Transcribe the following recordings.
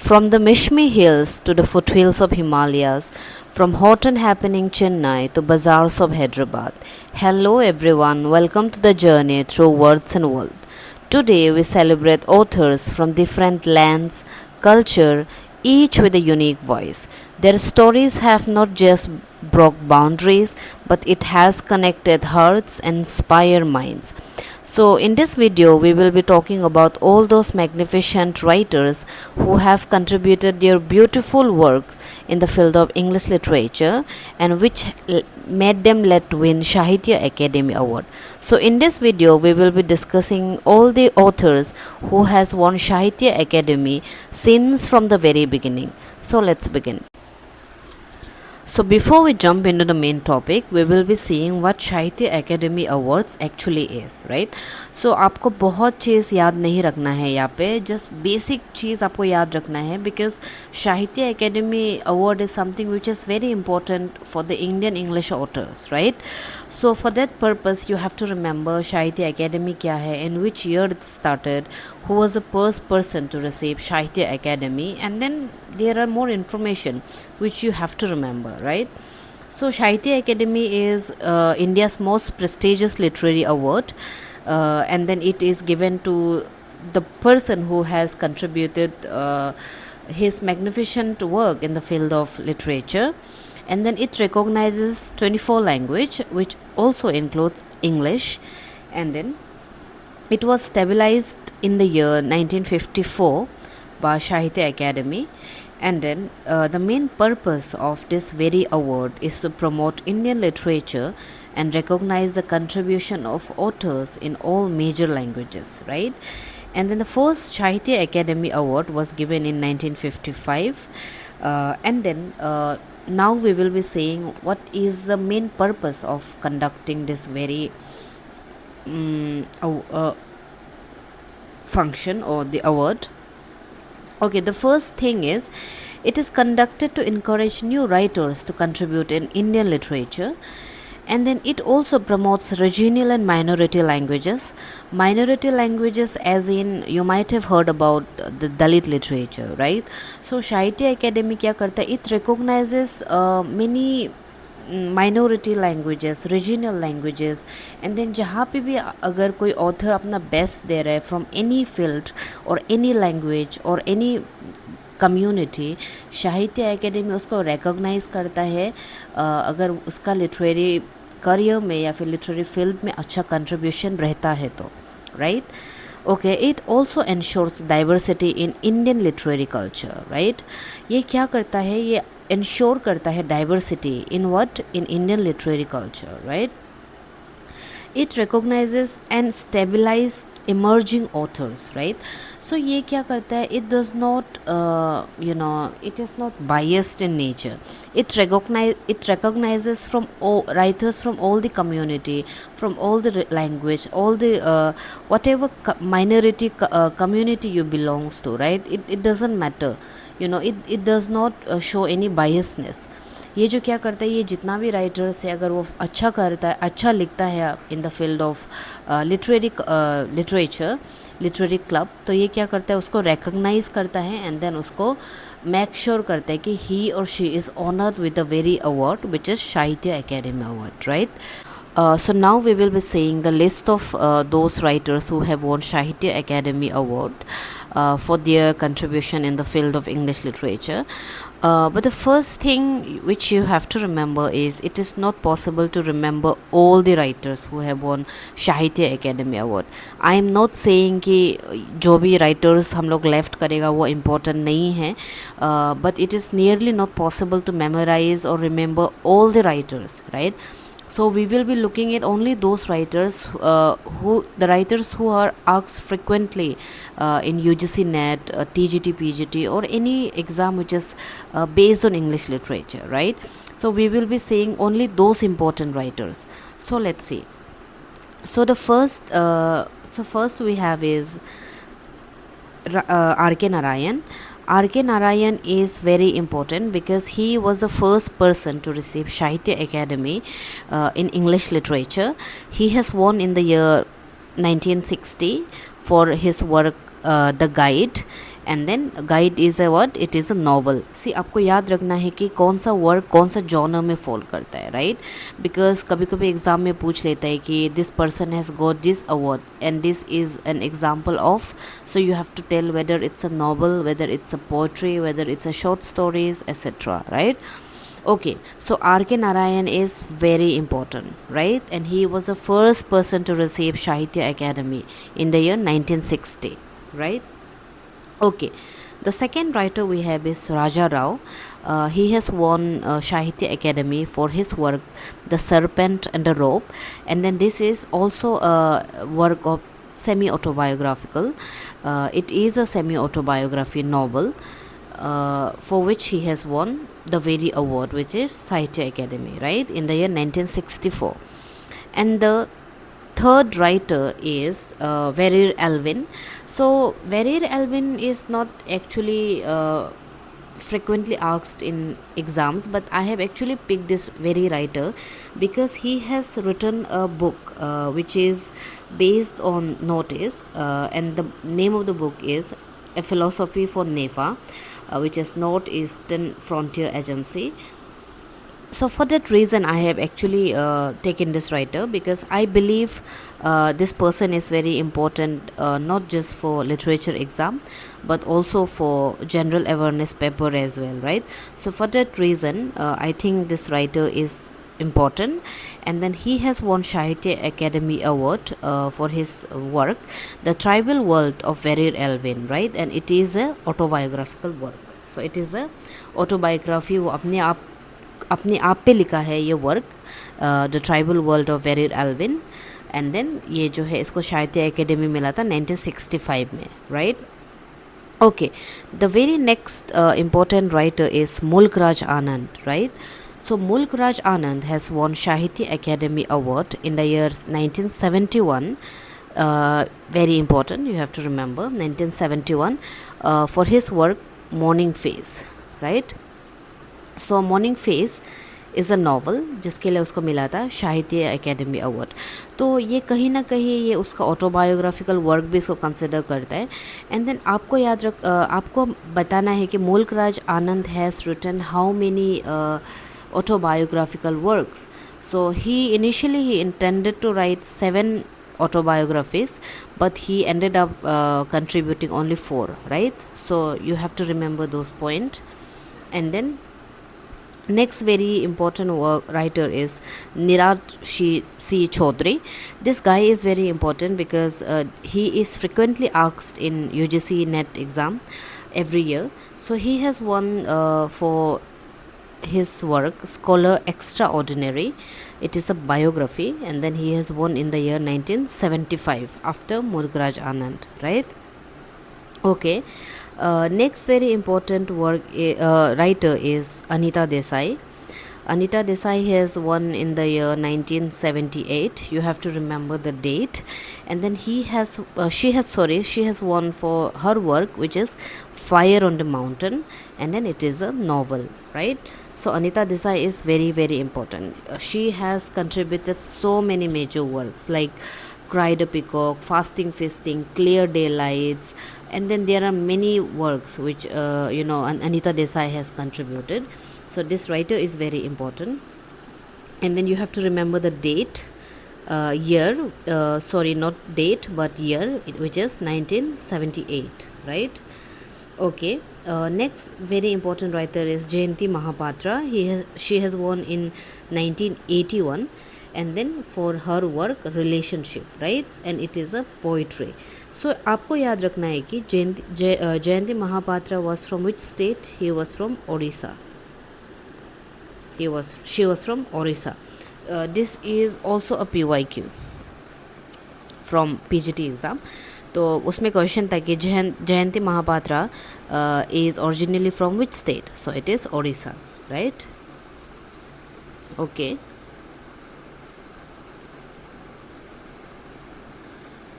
From the Mishmi Hills to the foothills of Himalayas, from hot and happening Chennai to bazaars of Hyderabad. Hello everyone, welcome to the journey through words and world. Today we celebrate authors from different lands, culture, each with a unique voice. Their stories have not just broke boundaries, but it has connected hearts and inspired minds. So, in this video, we will be talking about all those magnificent writers who have contributed their beautiful works in the field of English literature and which made them let win Shahitya Akademi Award. So, in this video, we will be discussing all the authors who has won Shahitya Akademi since from the very beginning. So, let's begin. So before we jump into the main topic, we will be seeing what Shahitya Akademi Awards actually is, right? So आपको बहुत चीज़ याद नहीं रखना है यहाँ पे, just basic चीज़ आपको याद रखना है because Shahitya Akademi Award is something which is very important for the Indian English authors, right? So for that purpose, you have to remember Shahitya Akademi क्या है, in which year it started, who was the first person to receive Shahitya Akademi, and then there are more information which you have to remember, right? So Shahitya Akademi is India's most prestigious literary award, and then it is given to the person who has contributed his magnificent work in the field of literature, and then it recognizes 24 language which also includes English, and then it was stabilized in the year 1954 by Shahitya Akademi, and then the main purpose of this very award is to promote Indian literature and recognize the contribution of authors in all major languages, right? And then the first Shahitya Akademi Award was given in 1955, and then now we will be saying what is the main purpose of conducting this very function or the award. Okay, the first thing is it is conducted to encourage new writers to contribute in Indian literature, and then it also promotes regional and minority languages. Minority languages, as in you might have heard about the Dalit literature, right? So Shahitya Akademi क्या करता है? It recognizes many minority languages, regional languages, and then जहाँ पे भी अगर कोई author अपना best दे रहा है फ्रॉम एनी फील्ड और एनी लैंग्वेज और एनी कम्युनिटी, साहित्य एकेडमी उसको रिकॉग्नाइज करता है अगर उसका लिटरेरी करियर में या फिर लिटरेरी फील्ड में अच्छा कंट्रीब्यूशन रहता है तो, right? Okay, it also ensures diversity in Indian literary culture, right? ये क्या करता है? ये इंश्योर करता है diversity in what? In Indian literary culture, right? It recognises and stabilise emerging authors, right? So ये क्या करता है? It does not it is not biased in nature. It recognizes from all writers from all the community, from all the language, all the whatever minority community you belongs to, right? It doesn't matter, it does not show any biasness. ये जो क्या करता है, ये जितना भी writers है अगर वो अच्छा करता है, अच्छा लिखता है in the field of literature, literary club, तो ये क्या करता है? उसको रिकॉग्नाइज करता है एंड देन उसको मेक श्योर करता है कि ही और she is honoured with a very award which is Sahitya Akademi award, right? So now we will be seeing the list of those writers who have won Shahitya Akademi Award for their contribution in the field of English literature. But the first thing which you have to remember is it is not possible to remember all the writers who have won Shahitya Akademi Award. I am not saying कि जो भी writers हम लोग left करेगा वो important नहीं है, but it is nearly not possible to memorize or remember all the writers, right? So we will be looking at only those writers who are asked frequently in UGC NET, TGT, PGT or any exam which is based on English literature, right? So we will be saying only those important writers. So let's see. So the first we have is R.K. Narayan. R.K. Narayan is very important because he was the first person to receive Shahitya Akademi in English literature. He has won in the year 1960 for his work The Guide, and then guide is a what, it is a novel. See आपको याद रखना है कि कौन सा work कौन सा genre में फॉल करता है, राइट? बिकॉज कभी कभी एग्जाम में पूछ लेता है कि this person has got this award and this is an example of. So you have to tell whether it's a novel, whether it's a poetry, whether it's a short stories, etc., right? Okay, so R.K. Narayan is very important, right? And he was the first person to receive Shahitya Academy in the year 1960, right? Okay, the second writer we have is Raja Rao. He has won Shahitya Academy for his work The Serpent and the Rope, and then this is also a work of semi autobiographical. It is a semi autobiography novel for which he has won the very award, which is Sahitya Academy, right, in the year 1964. And the third writer is Verir Alvin. So Verir Alvin is not actually frequently asked in exams, but I have actually picked this very writer because he has written a book which is based on notice, and the name of the book is A Philosophy for NEFA, which is Northeastern Frontier Agency. So for that reason I have actually taken this writer because I believe this person is very important, not just for literature exam but also for general awareness paper as well, right? So for that reason I think this writer is important, and then he has won Shahitya Academy Award for his work The Tribal World of Verir Elvin, right? And it is a autobiographical work. So it is a autobiography, वो अपने आप पे लिखा है ये work, the tribal world of Verrier Elwin. And then ये जो है इसको साहित्य एकेडमी मिला था 1965 में, right? Okay, the very next important writer is मुल्क राज आनंद, right? So Mulk Raj Anand has won Shahitya Academy Award in the year 1971. Very important, you have to remember 1971, for his work Morning Phase, right? So morning face is a novel जिसके लिए उसको मिला था Sahitya Akademi award. तो ये कहीं ना कहीं ये उसका ऑटोबायोग्राफिकल वर्क भी इसको कंसिडर करता है. एंड देन आपको आपको बताना है कि Mulk Raj Anand has written how many autobiographical works. So he initially intended to write 7 autobiographies, but he ended up contributing only 4, right? So you have to remember those points. And then next very important writer is Niraj C. Chaudhary. This guy is very important because he is frequently asked in UGC NET exam every year. So he has won for his work Scholar Extraordinary. It is a biography, and then he has won in the year 1975 after Murgraj Anand, right? Okay, next very important writer is Anita Desai. Anita Desai has won in the year 1978. You have to remember the date. And then she has won for her work which is Fire on the Mountain, and then it is a novel, right? So Anita Desai is very very important. She has contributed so many major works like Cry the Peacock, Fasting Feasting, Clear Daylights, and then there are many works which Anita Desai has contributed. So this writer is very important. And then you have to remember the date, year, sorry, not date but year, which is 1978, right? Okay, next very important writer is Jayanti Mahapatra. She has won in 1981, and then for her work Relationship, right? And it is a poetry. So आपको याद रखना है कि Jayanti Mahapatra was from which state? He was from Odisha. She was from Orissa. This is also a PYQ from PGT exam. तो उसमें question था कि Jayanta Mahapatra is originally from which state? So it is Odisha, right? Okay,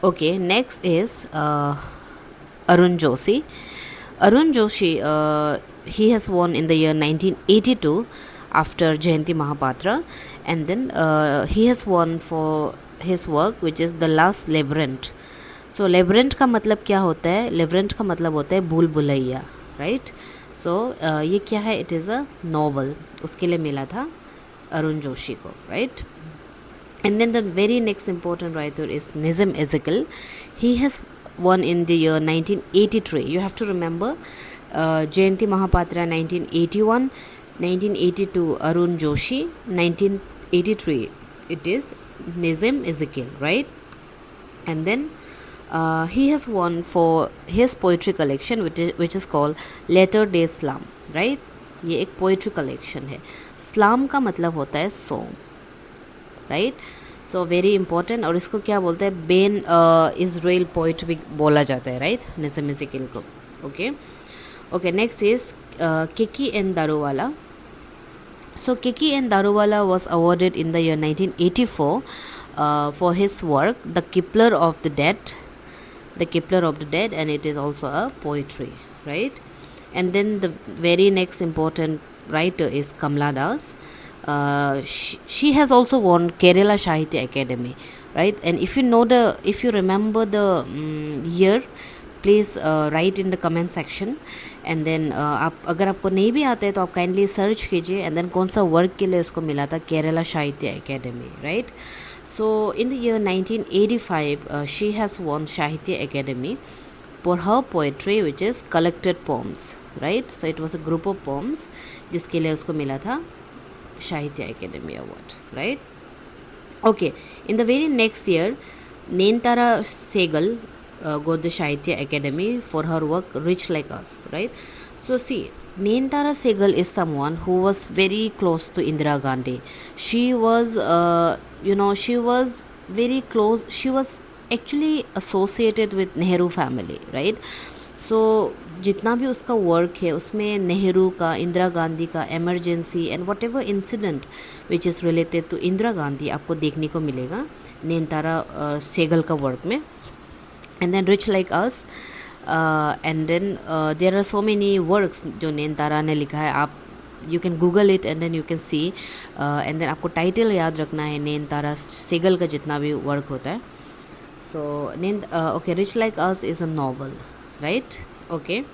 okay, next is Arun Joshi. Arun Joshi, he has won in the year 1982 after Jayanti Mahapatra, and then he has won for his work which is The Last Labyrinth. सो लेबरेंट का मतलब क्या होता है? लेबरेंट का मतलब होता है भूल भुलैया, राइट? सो ये क्या है? इट इज़ अ नॉवल, उसके लिए मिला था अरुण जोशी को, right? And then the very next important writer is Nizam Ezekiel. He has won in the year 1983. You have to remember Jayanti Mahapatra 1981, 1982 Arun Joshi, 1983 it is Nizam Ezekiel, right? And then he has won for his poetry collection which is called Latter Day Slum, right? ये एक poetry collection है. Slam का मतलब होता है song, right? So very important. और इसको क्या बोलते हैं? बेन इज़राइल पोइट भी बोला जाता है, राइट? निज़म एज़ेकिएल को. Okay okay, next is Kiki and Daruwalla. So Kiki and Daruwala was awarded in the year 1984 for his work The Kipler of the Dead, and it is also a poetry, right? And then the very next important writer is Kamala Das. She has also won Kerala Shahitya Akademi, right? And if you remember the year, please write in the comment section. And then आप अगर आपको नहीं भी आता है तो आप kindly search कीजिए एंड देन कौन सा वर्क के लिए उसको मिला था, Kerala Sahitya Akademi, right? So in the year 1985 she has won Sahitya Akademi for her poetry which is collected poems, right? So it was a group of poems जिसके लिए उसको मिला था Sahitya Akademi award, right? Okay, in the very next year Nayantara Sahgal got the Shahitya Academy for her work Rich Like Us, right? So see, Nayantara Sehgal is someone who was very close to Indira Gandhi. She was she was very close. She was actually associated with Nehru family, right? So जितना भी उसका work है उसमें नेहरू का, इंदिरा गांधी का, emergency and whatever incident which is related to Indira Gandhi आपको देखने को मिलेगा नयनतारा सहगल का वर्क में. And then Rich Like Us, and then there are so many works जो नयनतारा ने लिखा है. आप you can google it and then you can see, and then आपको टाइटल याद रखना है नयनतारा सहगल का जितना भी वर्क होता है. So okay, Rich Like Us is a novel, right? Okay.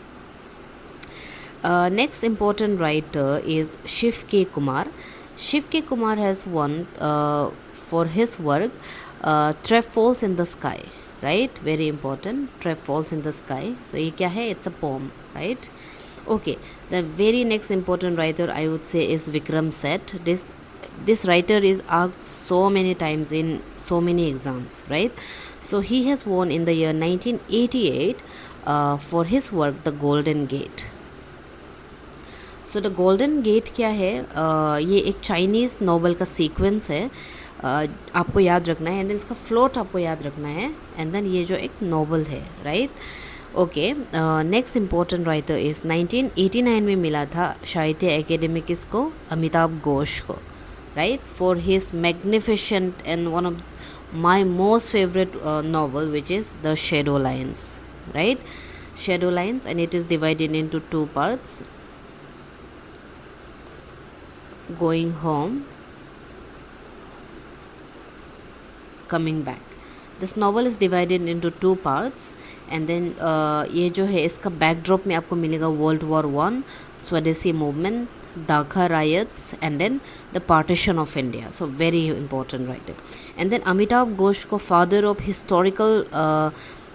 Next important writer is Shiv K. Kumar. Shiv K. Kumar has won for his work Trap Falls in the Sky, right? Very important. Trap Falls in the Sky. So ये क्या है? It's a poem, right? Okay, the very next important writer I would say is Vikram Seth. This writer is asked so many times in so many exams, right? So he has won in the year 1988 for his work The Golden Gate. So The Golden Gate क्या है? ये एक Chinese novel का sequence है. आपको याद रखना है एंड देन इसका फ्लोट आपको याद रखना है एंड देन ये जो एक नॉवल है, right? Okay, next important writer is 1989 में मिला था साहित्य एकेडमी किसको? अमिताभ घोष को, right? For his magnificent and one of my most favourite novel which is the shadow lines, right? Shadow lines, and it is divided into 2 parts. Going home, coming back. This novel is divided into 2 parts and then ये जो है इसका backdrop में आपको मिलेगा World War I, स्वदेशी movement, Dhaka riots and then the partition of India. So very important writer. And then Amitabh Ghosh को father of historical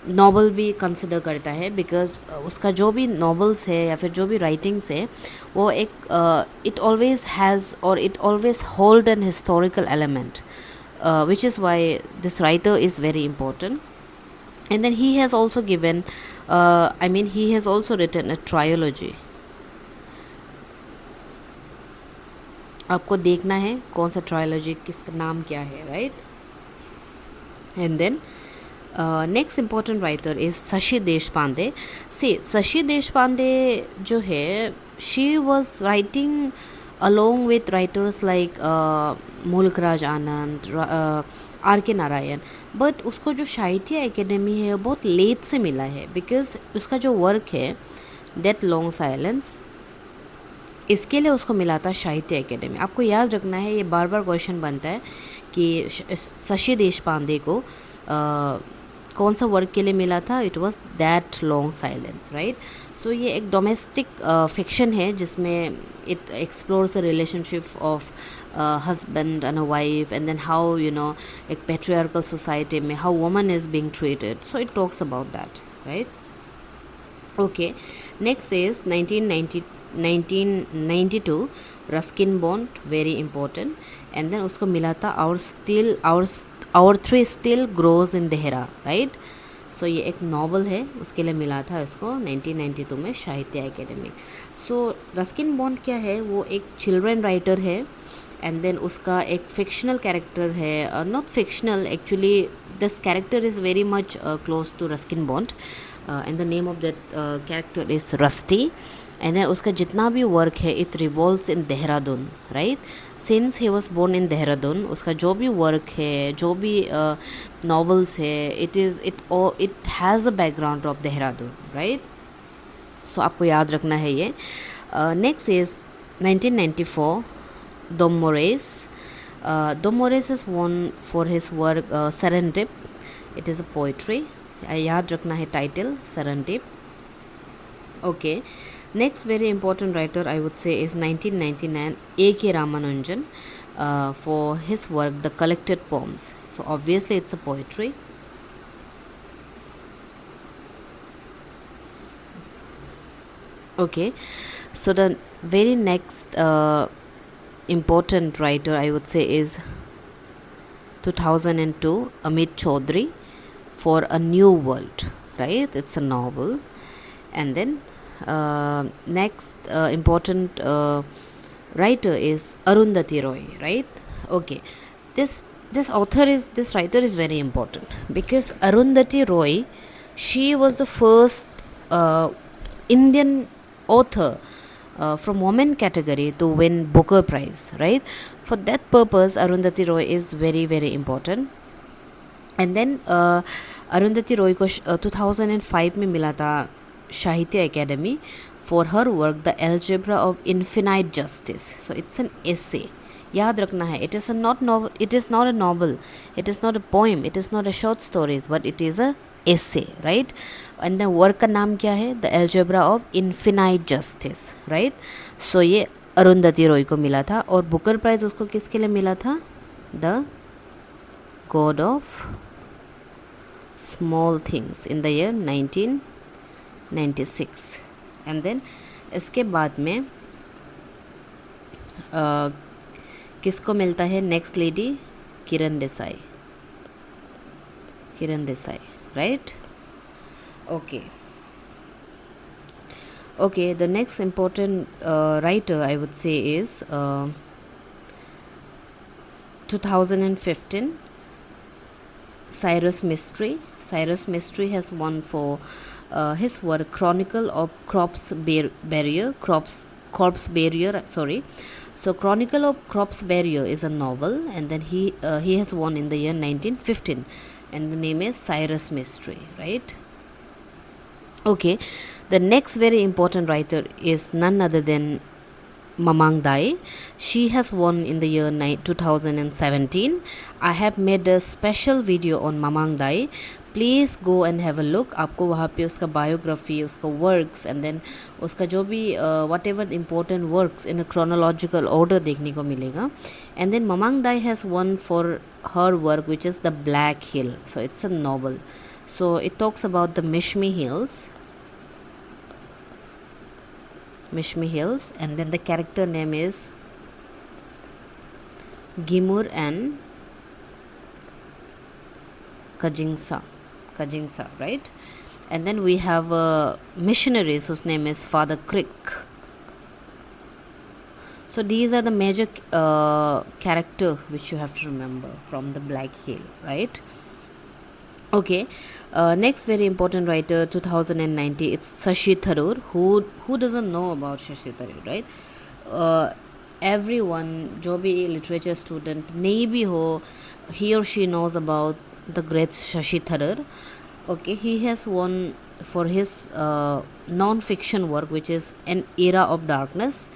novel भी कंसिडर करता है बिकॉज उसका जो भी नॉवल्स है या फिर जो भी राइटिंग्स है वो एक इट ऑलवेज हैज़ और it always hold N historical element which is why this writer is very important. And then he has also given he has also written a trilogy. आपको देखना है कौन सा ट्रायोलॉजी, किसका नाम क्या है, right? And then next important writer is Shashi Deshpande. Shashi Deshpande जो है she was writing along with writers like मुल्क राज आनंद, आर के नारायण, बट उसको जो साहित्य एकेडमी है बहुत लेट से मिला है बिकॉज उसका जो वर्क है दैट लॉन्ग साइलेंस, इसके लिए उसको मिला था साहित्य एकेडमी. आपको याद रखना है, ये बार बार क्वेश्चन बनता है कि शशि देशपांडे को कौन सा वर्क के लिए मिला था? It was that long silence, right. So ये एक डोमेस्टिक फिक्शन है जिसमें it explores the relationship of husband and a wife, and then how एक पेट्रियार्कल सोसाइटी में how woman is being treated. So it talks about that, right. Okay, next is 1992 Ruskin Bond, very important. And then usko mila tha our tree still grows in Dehra, right. सो ये एक novel है, उसके लिए मिला था इसको 1992 में साहित्य एकेडमी. सो रस्किन बॉन्ड क्या है? वो एक चिल्ड्रन राइटर है, एंड देन उसका एक फिक्शनल कैरेक्टर है, not fictional actually, this character is very much close to Ruskin Bond, and the name of that character is Rusty. And then उसका जितना भी वर्क है it revolves in Dehradun, right. Since he was born in Dehradun, उसका जो भी work है, जो भी नॉवेल्स है, it has a background of Dehradun, right. So आपको याद रखना है ये. Next is 1994 Dom Moraes. Dom Moraes is known for his work Serendip. It is a poetry. याद रखना है title Serendip. Okay. Next very important writer I would say is 1999 A.K. Ramanujan for his work The Collected Poems. So obviously it's a poetry. Okay. So the very next important writer I would say is 2002 Amit Chaudhary for A New World, right. It's a novel. And then next important writer is Arundhati Roy, right. Okay, this writer is very important because Arundhati Roy, she was the first Indian author from women category to win Booker Prize, right. For that purpose Arundhati Roy is very very important. And then Arundhati Roy को 2005 में मिला था Sahitya Akademi for her work the algebra of infinite justice. So it's an essay. याद रखना है, it is not a novel, it is not a poem, it is not a short stories, but it is a essay, right. And the work का नाम क्या है? The algebra of infinite justice, right. So ये अरुंधति रॉय को मिला था. और Booker price उसको किसके लिए मिला था? The god of small things in the year 1996. And then इसके बाद में किसको मिलता है? Next lady Kiran Desai, right. Okay, the next important writer I would say is 2015 Cyrus Mistry. Cyrus Mistry has won for his work Chronicle of Corpse Barrier. So Chronicle of Corpse Barrier is a novel, and then he has won in the year 1915, and the name is Cyrus Mistry, right. Okay, the next very important writer is none other than Mamang Dai. She has won in the year 2017. I have made a special video on Mamang Dai. Please go and have a look. आपको वहाँ पे उसका biography, उसका works, and then उसका जो भी whatever the important works in a chronological order देखने को मिलेगा. And then Mamang Dai has won for her work which is The Black Hill. So it's a novel. So it talks about the Mishmi Hills, and then the character name is Gimur and Kajingsa, right. And then we have missionaries whose name is Father Crick. So these are the major character which you have to remember from the Black Hill, right. Okay, next very important writer 2090, it's Shashi Tharoor. Who doesn't know about Shashi Tharoor, right. Everyone, जो भी literature student नहीं भी हो, he or she knows about the great Shashi Tharoor. Okay, he has won for his non-fiction work which is An Era of Darkness.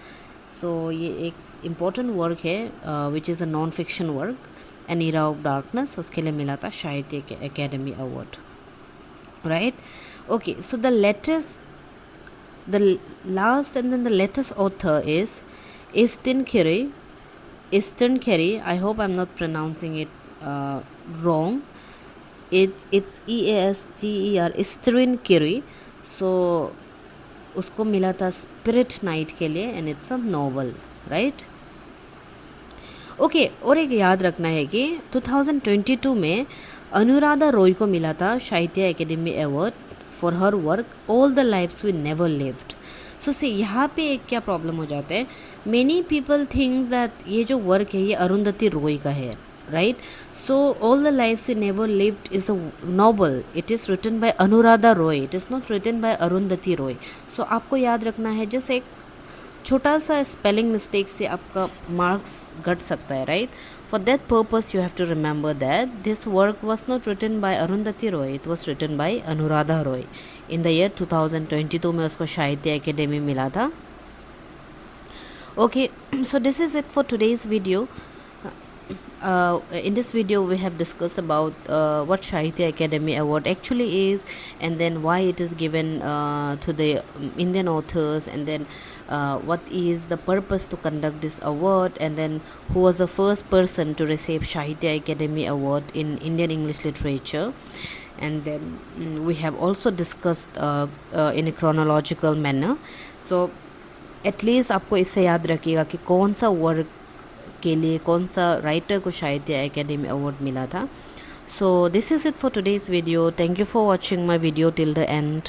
So ये एक important work है which is a non-fiction work, An Era of Darkness. उसके लिए मिला था Sahitya Akademi award. right? Okay, so last and then the latest author is Easton Carey. Eastern Carey. I hope I'm not pronouncing it wrong. It's EASTER Eastern Carey. So उसको मिला था spirit night के लिए and it's a novel, right? Okay, और एक याद रखना है कि 2022 में अनुराधा रॉय को मिला था Sahitya Akademi award for her work all the lifes we never lived. So see यहाँ पे एक क्या प्रॉब्लम हो जाता है, मेनी पीपल थिंक्स दैट ये जो वर्क है ये अरुंधति रॉय का है, right? So all the lifes we never lived is a novel, it is written by Anuradha Roy, it is not written by Arundhati Roy. So आपको याद रखना है, जैसे एक छोटा सा स्पेलिंग मिस्टेक से आपका मार्क्स घट सकता है, right? For that purpose you have to remember that this work was not written by Arundhati Roy, it was written by Anuradha Roy. In the year 2022 में उसको साहित्य एकेडमी मिला था। Okay, so this is it for today's video. In this video we have discussed about what Shahitya Academy Award actually is, and then why it is given to the Indian authors, and then what is the purpose to conduct this award, and then who was the first person to receive Shahitya Academy Award in Indian English literature. And then we have also discussed in a chronological manner. So at least आपको इससे याद रखिएगा कि कौन सा work के लिए कौन सा राइटर को साहित्य एकेडमी अवार्ड मिला था. सो this is it for today's video. Thank you for watching my video till the end.